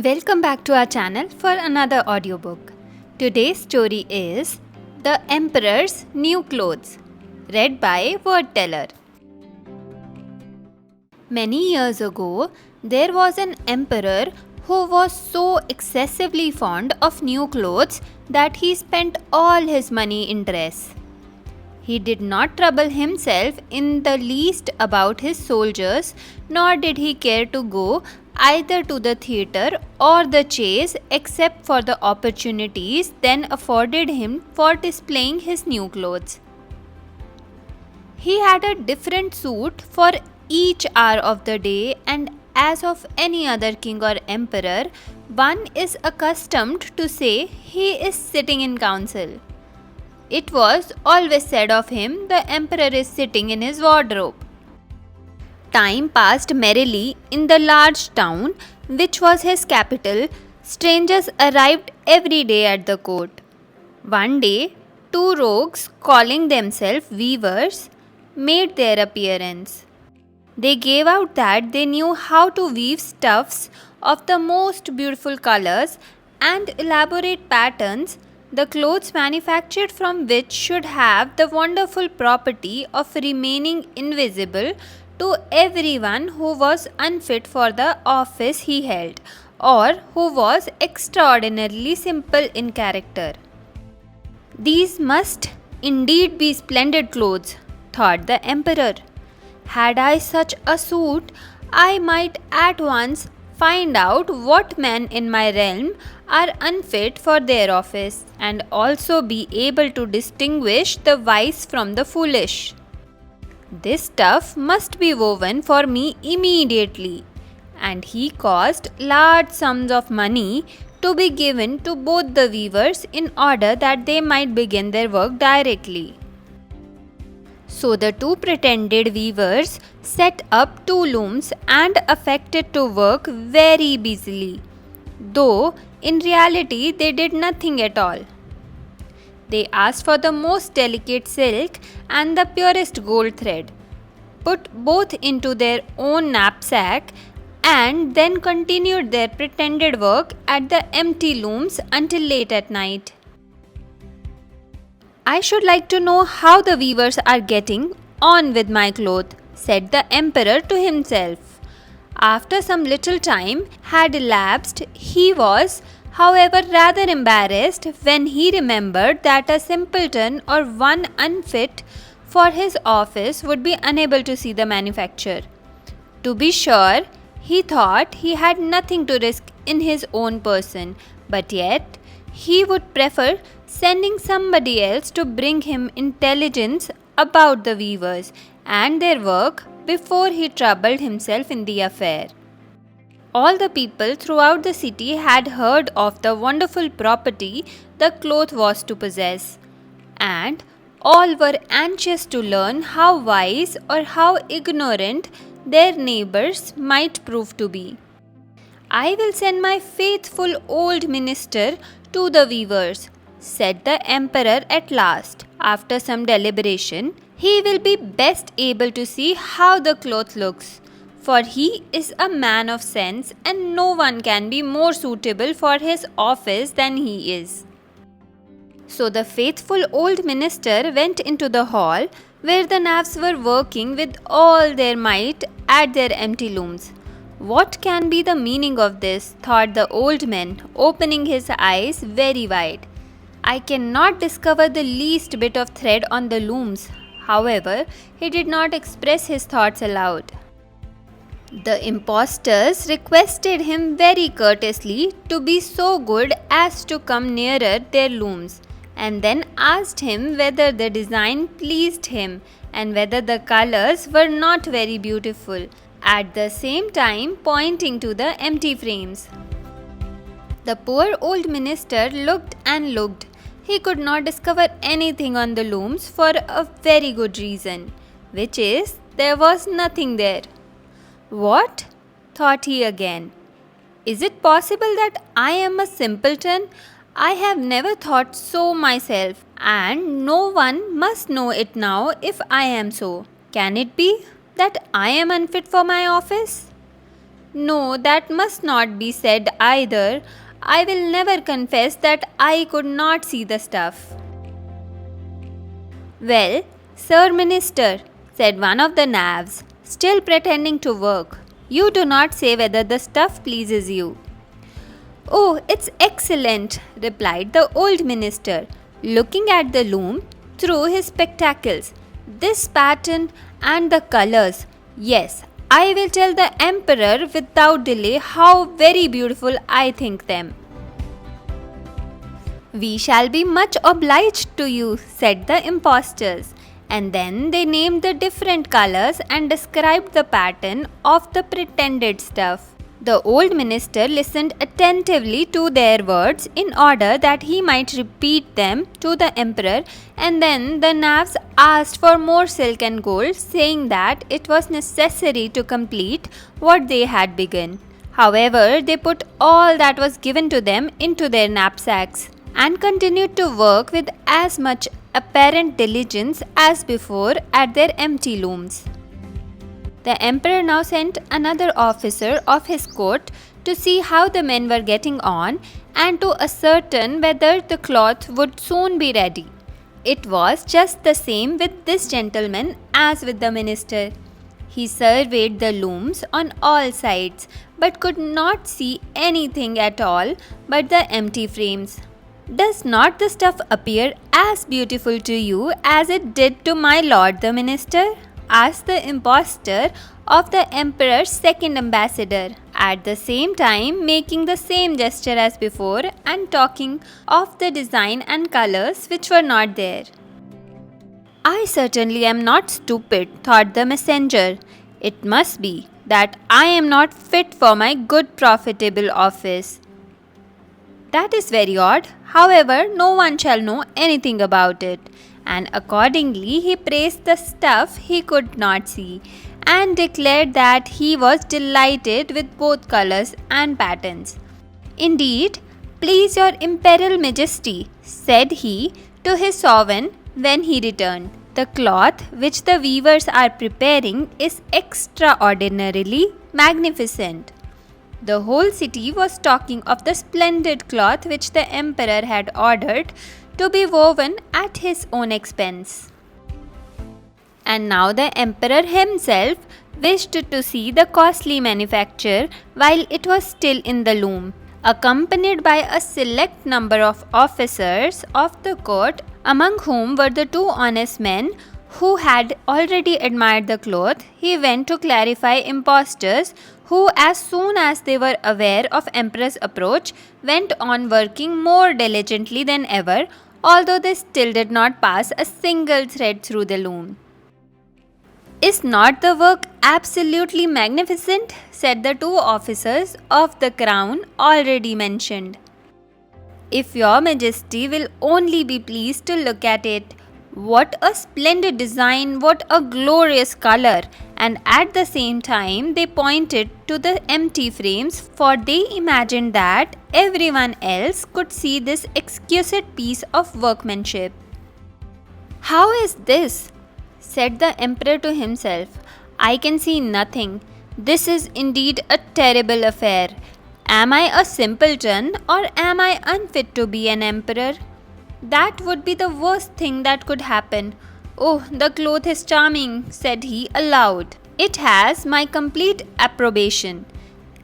Welcome back to our channel for another audiobook. Today's story is The Emperor's New Clothes, read by Wordteller. Many years ago, there was an emperor who was so excessively fond of new clothes that he spent all his money in dress. He did not trouble himself in the least about his soldiers, nor did he care to go either to the theatre or the chase except for the opportunities then afforded him for displaying his new clothes. He had a different suit for each hour of the day, and as of any other king or emperor, one is accustomed to say he is sitting in council. It was always said of him, the emperor is sitting in his wardrobe. Time passed merrily in the large town, which was his capital. Strangers arrived every day at the court. One day, two rogues, calling themselves weavers, made their appearance. They gave out that they knew how to weave stuffs of the most beautiful colors and elaborate patterns, the clothes manufactured from which should have the wonderful property of remaining invisible to everyone who was unfit for the office he held or who was extraordinarily simple in character. These must indeed be splendid clothes, thought the emperor. Had I such a suit, I might at once find out what men in my realm are unfit for their office, and also be able to distinguish the wise from the foolish. This stuff must be woven for me immediately, and he caused large sums of money to be given to both the weavers in order that they might begin their work directly. So the two pretended weavers set up two looms and affected to work very busily, though in reality they did nothing at all. They asked for the most delicate silk and the purest gold thread, put both into their own knapsack, and then continued their pretended work at the empty looms until late at night. I should like to know how the weavers are getting on with my cloth, said the emperor to himself. After some little time had elapsed, he was, however, rather embarrassed when he remembered that a simpleton or one unfit for his office would be unable to see the manufacture. To be sure, he thought he had nothing to risk in his own person, but yet he would prefer sending somebody else to bring him intelligence about the weavers and their work before he troubled himself in the affair. All the people throughout the city had heard of the wonderful property the cloth was to possess, and all were anxious to learn how wise or how ignorant their neighbors might prove to be. I will send my faithful old minister to the weavers, said the emperor at last. After some deliberation, he will be best able to see how the cloth looks, for he is a man of sense, and no one can be more suitable for his office than he is. So the faithful old minister went into the hall where the navs were working with all their might at their empty looms. What can be the meaning of this? Thought the old man, opening his eyes very wide. I cannot discover the least bit of thread on the looms. However, he did not express his thoughts aloud. The impostors requested him very courteously to be so good as to come nearer their looms, and then asked him whether the design pleased him and whether the colors were not very beautiful, at the same time pointing to the empty frames. The poor old minister looked and looked. He could not discover anything on the looms for a very good reason, which is there was nothing there. What? Thought he again. Is it possible that I am a simpleton? I have never thought so myself, and no one must know it now if I am so. Can it be that I am unfit for my office? No, that must not be said either. I will never confess that I could not see the stuff. Well, Sir Minister, said one of the navs, still pretending to work, you do not say whether the stuff pleases you. Oh, it's excellent, replied the old minister, looking at the loom through his spectacles. This pattern and the colors, yes, I will tell the emperor without delay how very beautiful I think them. We shall be much obliged to you, said the impostors. And then they named the different colors and described the pattern of the pretended stuff. The old minister listened attentively to their words in order that he might repeat them to the emperor, and then the navs asked for more silk and gold, saying that it was necessary to complete what they had begun. However, they put all that was given to them into their knapsacks and continued to work with as much apparent diligence as before at their empty looms. The emperor now sent another officer of his court to see how the men were getting on and to ascertain whether the cloth would soon be ready. It was just the same with this gentleman as with the minister. He surveyed the looms on all sides, but could not see anything at all but the empty frames. Does not the stuff appear as beautiful to you as it did to my lord the minister? Asked the impostor of the emperor's second ambassador, at the same time making the same gesture as before and talking of the design and colors which were not there. I certainly am not stupid, thought the messenger. It must be that I am not fit for my good profitable office. That is very odd. However, no one shall know anything about it. And accordingly, he praised the stuff he could not see and declared that he was delighted with both colors and patterns. Indeed, please your imperial majesty, said he to his sovereign when he returned. The cloth which the weavers are preparing is extraordinarily magnificent. The whole city was talking of the splendid cloth which the emperor had ordered to be woven at his own expense. And now the emperor himself wished to see the costly manufacture while it was still in the loom. Accompanied by a select number of officers of the court, among whom were the two honest men who had already admired the cloth, he went to clarify impostors who, as soon as they were aware of emperor's approach, went on working more diligently than ever, although they still did not pass a single thread through the loom. Is not the work absolutely magnificent? Said the two officers of the crown already mentioned. If your majesty will only be pleased to look at it, what a splendid design, what a glorious color! And at the same time they pointed to the empty frames, for they imagined that everyone else could see this exquisite piece of workmanship. How is this? Said the emperor to himself. I can see nothing. This is indeed a terrible affair. Am I a simpleton or am I unfit to be an emperor? That would be the worst thing that could happen. Oh, the cloth is charming, said he aloud. It has my complete approbation.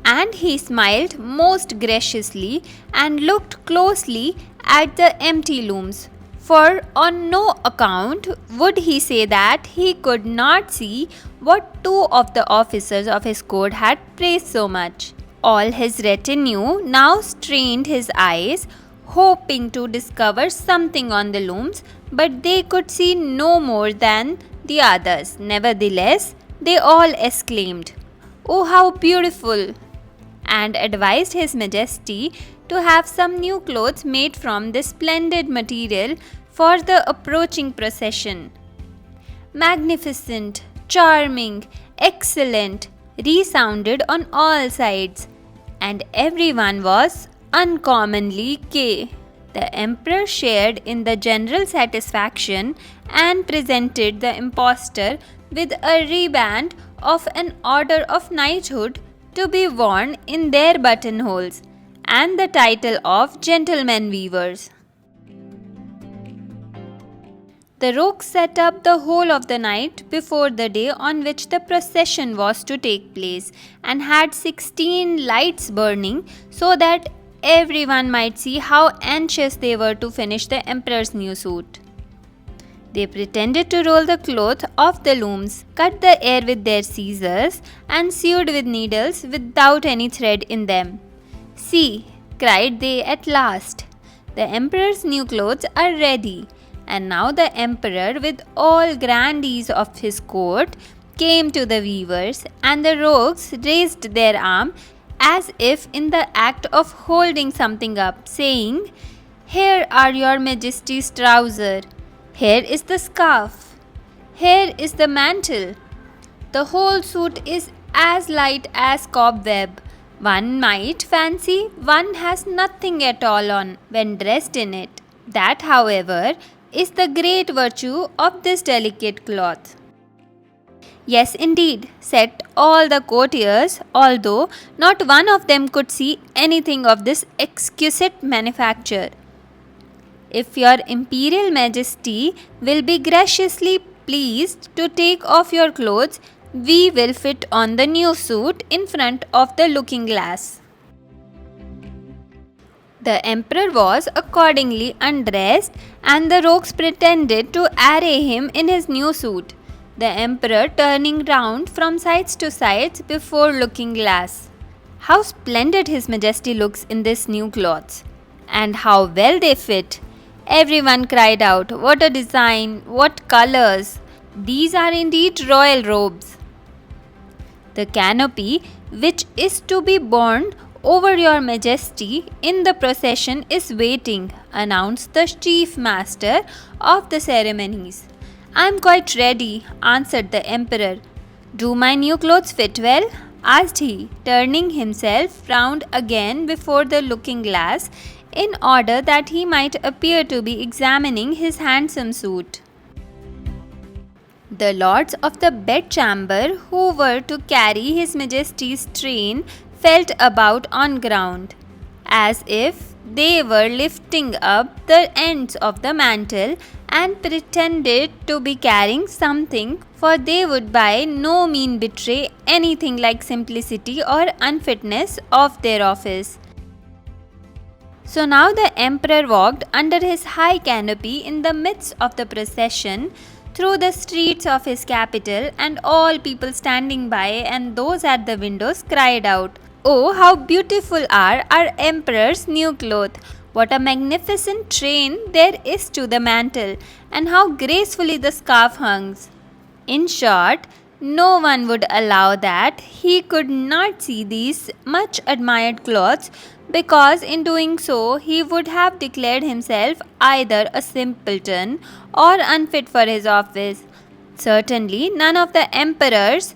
And he smiled most graciously and looked closely at the empty looms. For on no account would he say that he could not see what two of the officers of his court had praised so much. All his retinue now strained his eyes, hoping to discover something on the looms, but they could see no more than the others. Nevertheless, they all exclaimed, "Oh, how beautiful!" and advised His Majesty to have some new clothes made from this splendid material for the approaching procession. Magnificent, charming, excellent resounded on all sides, and everyone was uncommonly gay. The emperor shared in the general satisfaction and presented the impostor with a reband of an order of knighthood to be worn in their buttonholes, and the title of gentlemen weavers. The rogues sat up the whole of the night before the day on which the procession was to take place, and had 16 lights burning so that everyone might see how anxious they were to finish the emperor's new suit. They pretended to roll the cloth off the looms, cut the air with their scissors, and sewed with needles without any thread in them. "See," cried they at last, "the emperor's new clothes are ready." And now the emperor, with all grand ease of his court, came to the weavers, and the rogues raised their arm as if in the act of holding something up, saying, "Here are your majesty's trousers. Here is the scarf. Here is the mantle. The whole suit is as light as cobweb. One might fancy one has nothing at all on when dressed in it. That, however, is the great virtue of this delicate cloth." "Yes, indeed," said all the courtiers, although not one of them could see anything of this exquisite manufacture. "If your imperial majesty will be graciously pleased to take off your clothes, we will fit on the new suit in front of the looking glass." The emperor was accordingly undressed, and the rogues pretended to array him in his new suit, the emperor turning round from sides to sides before looking glass. "How splendid his majesty looks in this new clothes, and how well they fit!" Everyone cried out, "What a design! What colours! These are indeed royal robes." "The canopy which is to be borne over your majesty in the procession is waiting," announced the chief master of the ceremonies. "I am quite ready," answered the emperor. "Do my new clothes fit well?" asked he, turning himself round again before the looking glass in order that he might appear to be examining his handsome suit. The lords of the bedchamber, who were to carry his majesty's train, felt about on ground, as if they were lifting up the ends of the mantle, and pretended to be carrying something, for they would by no means betray anything like simplicity or unfitness of their office. So now the emperor walked under his high canopy in the midst of the procession through the streets of his capital, and all people standing by and those at the windows cried out, "Oh, how beautiful are our emperor's new clothes! What a magnificent train there is to the mantle, and how gracefully the scarf hangs!" In short, no one would allow that he could not see these much admired clothes, because in doing so he would have declared himself either a simpleton or unfit for his office. Certainly none of the emperor's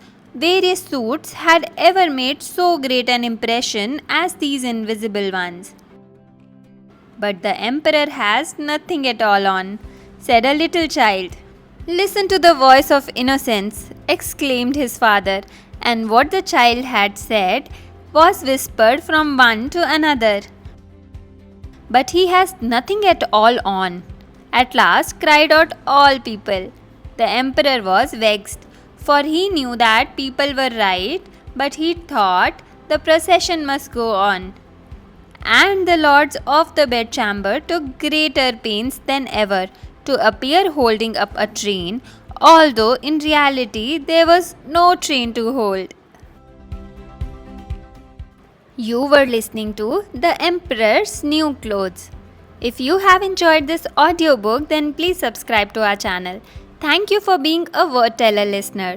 various suits had ever made so great an impression as these invisible ones. "But the emperor has nothing at all on," said a little child. "Listen to the voice of innocence," exclaimed his father, and what the child had said was whispered from one to another. "But he has nothing at all on," at last cried out all people. The emperor was vexed, for he knew that people were right, but he thought the procession must go on. And the lords of the bedchamber took greater pains than ever to appear holding up a train, although in reality there was no train to hold. You were listening to The Emperor's New Clothes. If you have enjoyed this audiobook, then please subscribe to our channel. Thank you for being a word teller listener.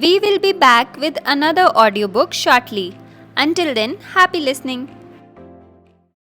We will be back with another audiobook shortly. Until then, happy listening.